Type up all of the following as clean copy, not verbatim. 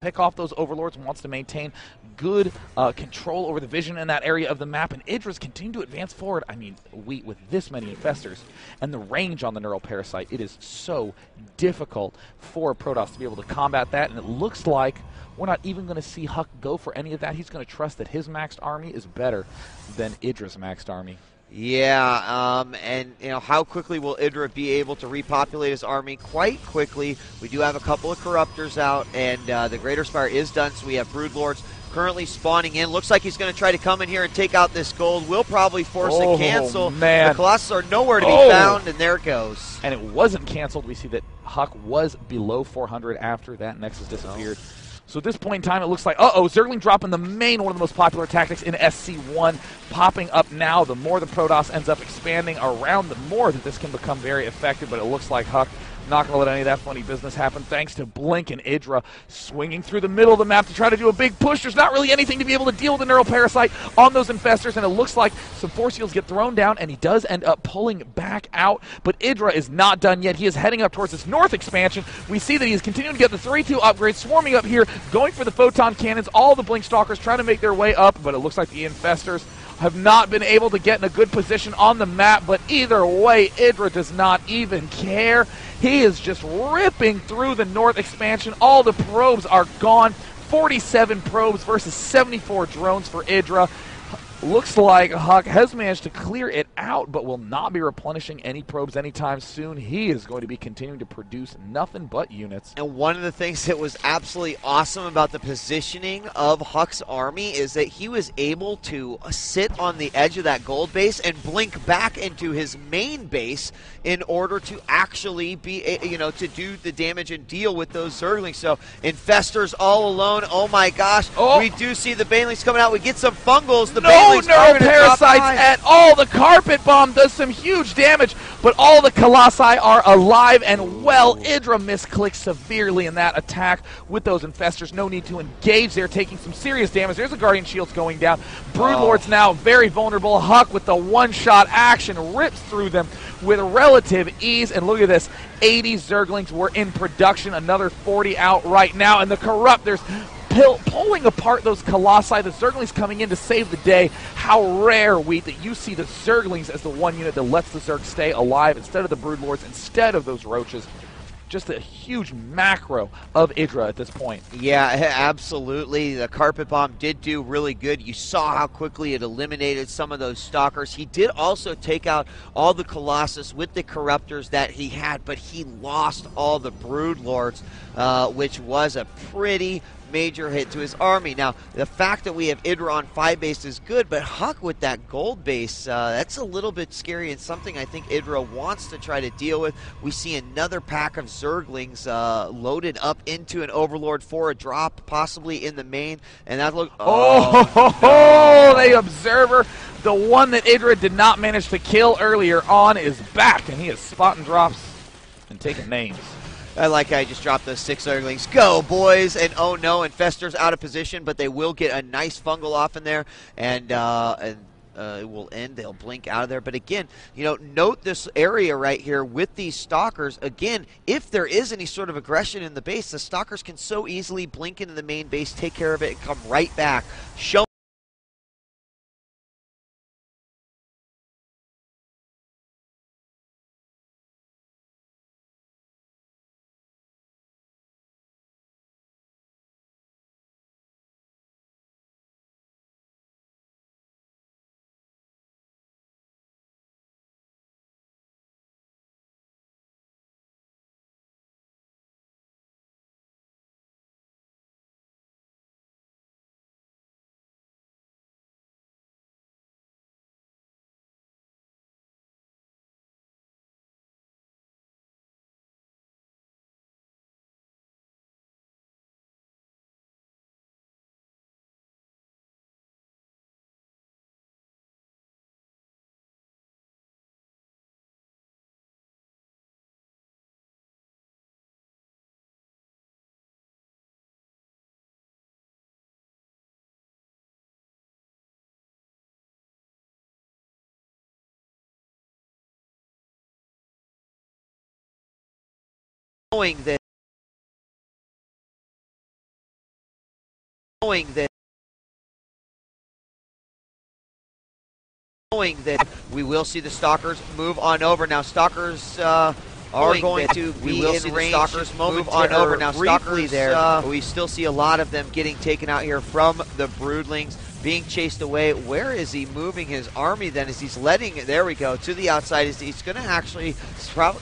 pick off those overlords and wants to maintain good control over the vision in that area of the map, and Idra's continue to advance forward. I mean, with this many infestors and the range on the neural parasite, it is so difficult for Protoss to be able to combat that, and it looks like we're not even going to see Huk go for any of that. He's going to trust that his maxed army is better than Idra's maxed army. Yeah, and how quickly will Idra be able to repopulate his army? Quite quickly. We do have a couple of corruptors out, and the Greater Spire is done, so we have Broodlords currently spawning in. Looks like he's going to try to come in here and take out this gold. Will probably force a cancel. Man. The Colossus are nowhere to be found, and there it goes. And it wasn't canceled. We see that Huk was below 400 after that Nexus disappeared. So at this point in time, it looks like, Zergling dropping the main, one of the most popular tactics in SC1, popping up now. The more the Protoss ends up expanding around, the more that this can become very effective, but it looks like Huk not going to let any of that funny business happen, thanks to Blink and Idra swinging through the middle of the map to try to do a big push. There's not really anything to be able to deal with the Neural Parasite on those infestors, and it looks like some force shields get thrown down, and he does end up pulling back out. But Idra is not done yet. He is heading up towards this north expansion. We see that he is continuing to get the 3-2 upgrades, swarming up here, going for the photon cannons. All the Blink Stalkers trying to make their way up, but it looks like the infestors have not been able to get in a good position on the map. But either way, Idra does not even care. He is just ripping through the north expansion. All the probes are gone. 47 probes versus 74 drones for Idra. Looks like Huk has managed to clear it out, but will not be replenishing any probes anytime soon. He is going to be continuing to produce nothing but units. And one of the things that was absolutely awesome about the positioning of Huk's army is that he was able to sit on the edge of that gold base and blink back into his main base in order to actually be, to do the damage and deal with those Zerglings. So infestors all alone. Oh my gosh. We do see the Banelings coming out. We get some fungals. The Neural Parasites at all. The Carpet Bomb does some huge damage, but all the Colossi are alive and well. Idra misclicked severely in that attack with those infestors. No need to engage. They're taking some serious damage. There's a Guardian Shields going down. Broodlord's now very vulnerable. Huk with the one-shot action rips through them with relative ease. And look at this. 80 Zerglings were in production. Another 40 out right now. And the Corruptors pulling apart those Colossi. The Zerglings coming in to save the day. How rare, Wheat, that you see the Zerglings as the one unit that lets the Zerg stay alive instead of the Broodlords, instead of those Roaches. Just a huge macro of Idra at this point. Yeah, absolutely. The Carpet Bomb did do really good. You saw how quickly it eliminated some of those Stalkers. He did also take out all the Colossus with the Corruptors that he had, but he lost all the Broodlords, which was a pretty major hit to his army. Now, the fact that we have Idra on 5 base is good, but Huk with that gold base, that's a little bit scary and something I think Idra wants to try to deal with. We see another pack of Zerglings loaded up into an Overlord for a drop, possibly in the main, and that look. The Observer, the one that Idra did not manage to kill earlier on, is back, and he is spotting drops and taking names. I like how I just dropped those 6 Zerglings. Go, boys! And oh no, Infestor's out of position, but they will get a nice fungal off in there, and it will end. They'll blink out of there. But again, note this area right here with these Stalkers. Again, if there is any sort of aggression in the base, the Stalkers can so easily blink into the main base, take care of it, and come right back. Show knowing that that we will see the Stalkers move on over. Now Stalkers are going to be in range. Stalkers move on over. Now Stalkers there, we still see a lot of them getting taken out here from the Broodlings, being chased away. Where is he moving his army then? As he's letting it, there we go, to the outside. He's going to actually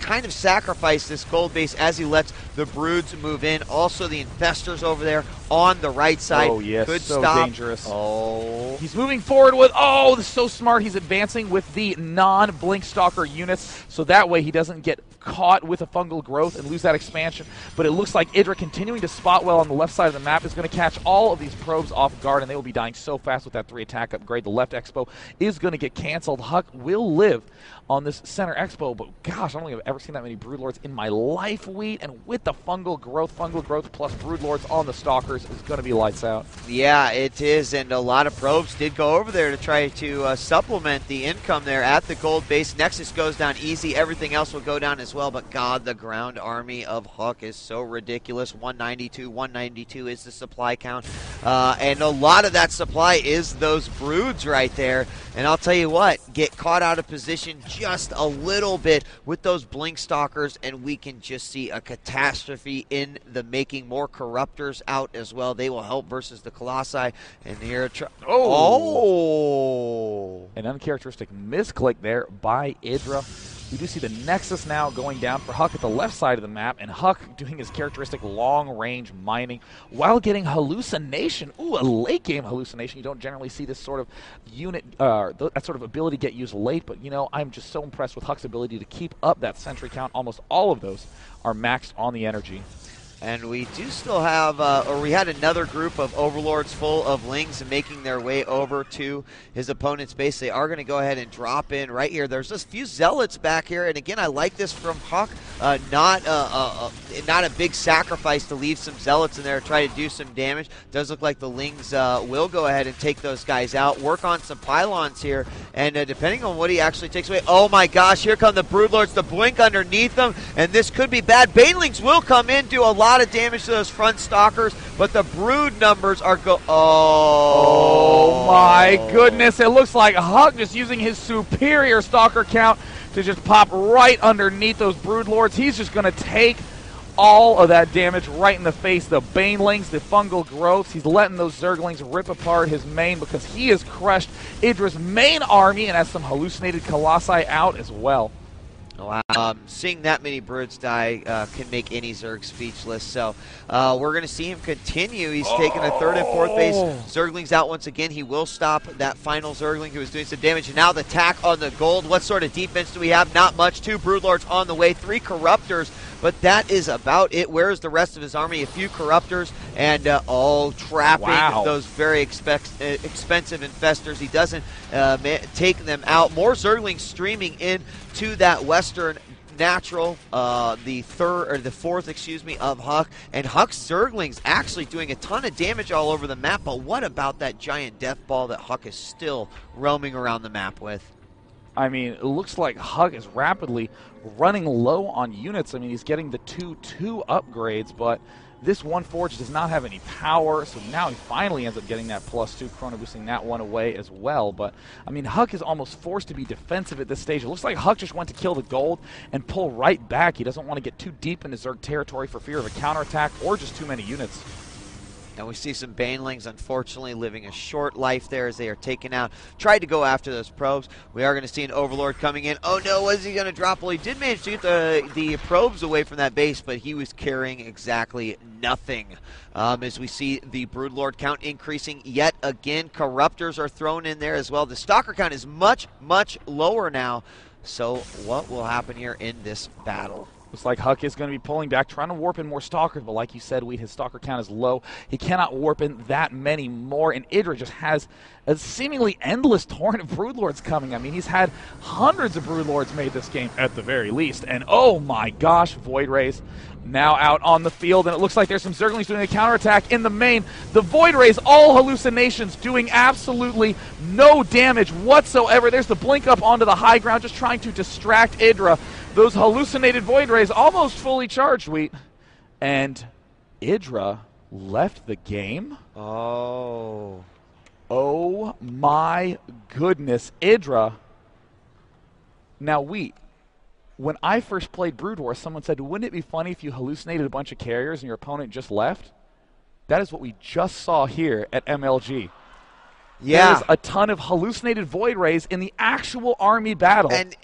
kind of sacrifice this gold base as he lets the Broods move in. Also the Infestors over there on the right side. Oh yes, could so stop. dangerous. Oh, he's moving forward with, oh, this is so smart. He's advancing with the non-Blink Stalker units, so that way he doesn't get caught with a fungal growth and lose that expansion. But it looks like Idra, continuing to spot well on the left side of the map, is going to catch all of these probes off guard, and they will be dying so fast with that 3 attack upgrade. The left expo is going to get canceled. Huck will live on this center expo, but gosh, I don't think I've ever seen that many Broodlords in my life, Wheat. And with the fungal growth plus Broodlords on the Stalkers is going to be lights out. Yeah, it is, and a lot of probes did go over there to try to supplement the income there at the gold base. Nexus goes down easy. Everything else will go down as well, but God, the ground army of Huck is so ridiculous. 192 is the supply count, and a lot of that supply is those Broods right there. And I'll tell you what, get caught out of position just a little bit with those Blink Stalkers, and we can just see a catastrophe in the making. More Corruptors out as well. They will help versus the Colossi. And here, an uncharacteristic misclick there by Idra. We do see the Nexus now going down for Huck at the left side of the map, and Huck doing his characteristic long-range mining while getting hallucination. Ooh, a late-game hallucination. You don't generally see this sort of unit, that sort of ability get used late, but, you know, I'm just so impressed with Huck's ability to keep up that sentry count. Almost all of those are maxed on the energy. And we do still have, or we had another group of Overlords full of Lings making their way over to his opponent's base. They are going to go ahead and drop in right here. There's just a few Zealots back here, and again, I like this from Huck. Not a big sacrifice to leave some Zealots in there to try to do some damage. Does look like the Lings will go ahead and take those guys out, work on some pylons here, and depending on what he actually takes away, oh my gosh, here come the Broodlords, the blink underneath them, and this could be bad. Banelings will come in, do a lot of damage to those front Stalkers, but the Brood numbers are oh my goodness, it looks like Huck just using his superior Stalker count to just pop right underneath those Broodlords. He's just going to take all of that damage right in the face. The Banelings, the fungal growths, he's letting those Zerglings rip apart his main because he has crushed Idra's main army and has some hallucinated Colossi out as well. Wow. Seeing that many Broods die can make any Zerg speechless. So we're going to see him continue. He's taking a third and fourth base. Zerglings out once again. He will stop that final Zergling who was doing some damage. And now the attack on the gold. What sort of defense do we have? Not much. 2 Broodlords on the way. 3 Corruptors. But that is about it. Where's the rest of his army? A few Corruptors and trapping those very expensive Infestors. He doesn't take them out. More Zerglings streaming in to that western natural, the fourth, of Huck. And Huck's Zerglings actually doing a ton of damage all over the map. But what about that giant death ball that Huck is still roaming around the map with? I mean, it looks like Huck is rapidly running low on units. I mean, he's getting the 2/2 upgrades, but this one Forge does not have any power, so now he finally ends up getting that +2, chrono boosting that one away as well. But, I mean, Huck is almost forced to be defensive at this stage. It looks like Huck just went to kill the gold and pull right back. He doesn't want to get too deep into Zerg territory for fear of a counterattack or just too many units. And we see some Banelings, unfortunately, living a short life there as they are taken out. Tried to go after those probes. We are going to see an Overlord coming in. Oh, no, what is he going to drop? Well, he did manage to get the probes away from that base, but he was carrying exactly nothing. As we see the Broodlord count increasing yet again. Corruptors are thrown in there as well. The Stalker count is much, much lower now. So what will happen here in this battle? Looks like Huck is going to be pulling back, trying to warp in more Stalkers, but like you said, his Stalker count is low. He cannot warp in that many more, and Idra just has a seemingly endless torrent of Broodlords coming. I mean, he's had hundreds of Broodlords made this game, at the very least, and oh my gosh, Void Rays now out on the field, and it looks like there's some Zerglings doing a counterattack in the main. The Void Rays, all hallucinations, doing absolutely no damage whatsoever. There's the blink up onto the high ground, just trying to distract Idra. Those hallucinated Void Rays almost fully charged, Wheat. And Idra left the game? Oh. Oh my goodness. Idra. Now, when I first played Brood War, someone said, wouldn't it be funny if you hallucinated a bunch of carriers and your opponent just left? That is what we just saw here at MLG. Yeah. There's a ton of hallucinated Void Rays in the actual army battle. And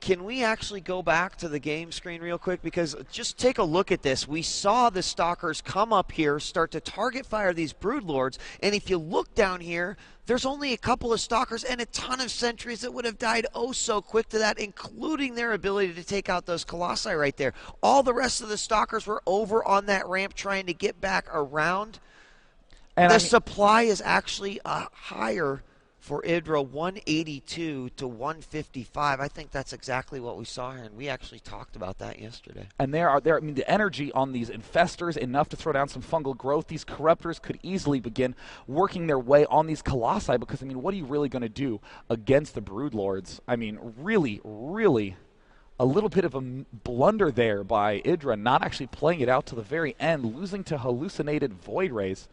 can we actually go back to the game screen real quick? Because just take a look at this. We saw the Stalkers come up here, start to target fire these Broodlords, and if you look down here, there's only a couple of Stalkers and a ton of sentries that would have died oh so quick to that, including their ability to take out those Colossi right there. All the rest of the Stalkers were over on that ramp trying to get back around. And the supply is actually higher for Idra, 182 to 155. I think that's exactly what we saw here, and we actually talked about that yesterday. And I mean, the energy on these infestors, enough to throw down some fungal growth. These corruptors could easily begin working their way on these Colossi, because, I mean, what are you really going to do against the Broodlords? I mean, really, really a little bit of a blunder there by Idra, not actually playing it out to the very end, losing to hallucinated Void Rays.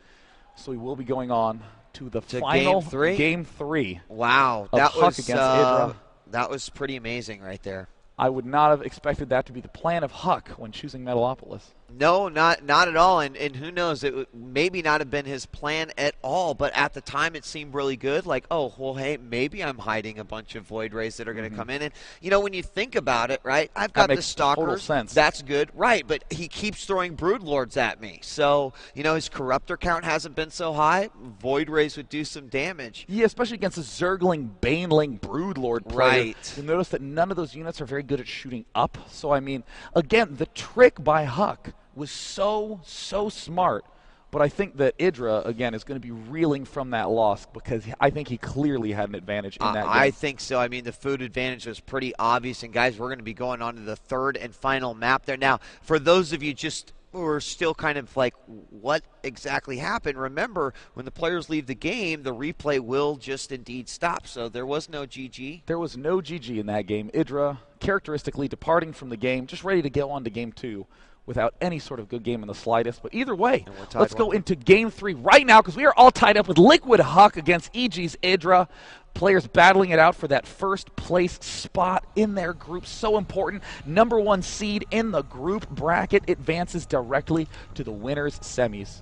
So we will be going on to the final game three. Wow, that was against Idra. That was pretty amazing right there. I would not have expected that to be the plan of Huk when choosing Metalopolis. No, not at all. And who knows, it would maybe not have been his plan at all, but at the time it seemed really good. Like, oh, well, hey, maybe I'm hiding a bunch of Void Rays that are going to come in. And, you know, when you think about it, right, I've got the Stalkers. Total sense. That's good. Right, but he keeps throwing Broodlords at me. So, you know, his Corruptor count hasn't been so high. Void Rays would do some damage. Yeah, especially against a Zergling, Baneling, Broodlord player. Right. You'll notice that none of those units are very good at shooting up. So, I mean, again, the trick by Huk was so smart, but I think that Idra, again, is going to be reeling from that loss, because I think he clearly had an advantage in that game. I think so. I mean, the food advantage was pretty obvious, and guys, we're going to be going on to the third and final map there. Now, for those of you just who are still kind of like, what exactly happened, remember, when the players leave the game, the replay will just indeed stop, so there was no GG. There was no GG in that game. Idra, characteristically departing from the game, just ready to go on to game two, without any sort of good game in the slightest. But either way, let's go into game three right now, because we are all tied up with Liquid Huk against EG's Idra. Players battling it out for that first place spot in their group. So important. Number one seed in the group bracket advances directly to the winners' semis.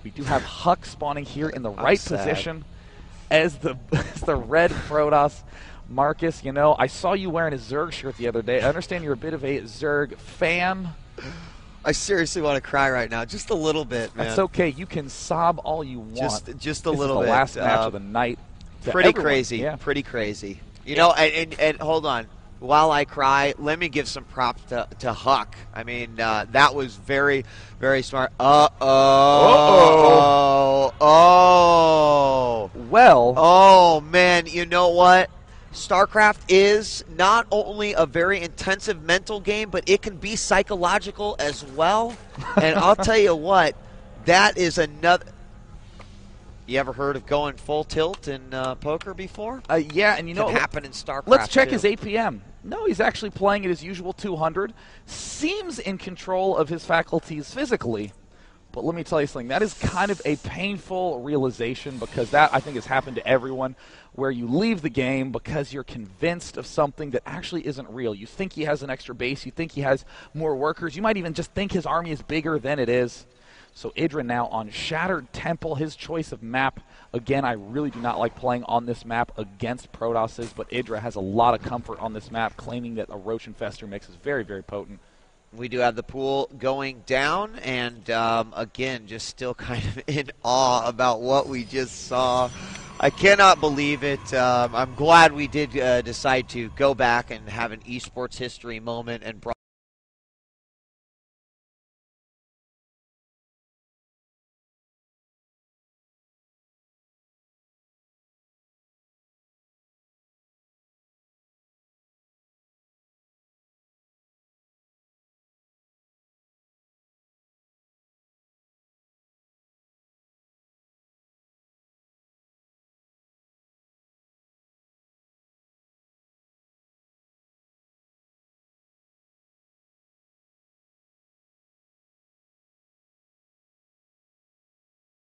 We do have Huk spawning here in the right position as the red Protoss. Marcus, you know, I saw you wearing a Zerg shirt the other day. I understand you're a bit of a Zerg fan. I seriously want to cry right now, just a little bit, man. That's okay. You can sob all you want. Just a little bit. The last match of the night. Pretty crazy. Yeah. Pretty crazy. You know, and hold on. While I cry, let me give some props to Huk. I mean, that was very, very smart. Well. Oh, man, you know what? StarCraft is not only a very intensive mental game, but it can be psychological as well. And I'll tell you what, that is another... You ever heard of going full tilt in poker before? Yeah, and you know... It can happen in StarCraft, Let's check too. his APM. No, he's actually playing at his usual 200. Seems in control of his faculties physically. But let me tell you something, that is kind of a painful realization, because that, I think, has happened to everyone, where you leave the game because you're convinced of something that actually isn't real. You think he has an extra base, you think he has more workers, you might even just think his army is bigger than it is. So Idra now on Shattered Temple, his choice of map. Again, I really do not like playing on this map against Protosses, but Idra has a lot of comfort on this map, claiming that a Roach Infestor mix is very, very potent. We do have the pool going down, and again, just still kind of in awe about what we just saw. I cannot believe it. I'm glad we did decide to go back and have an esports history moment and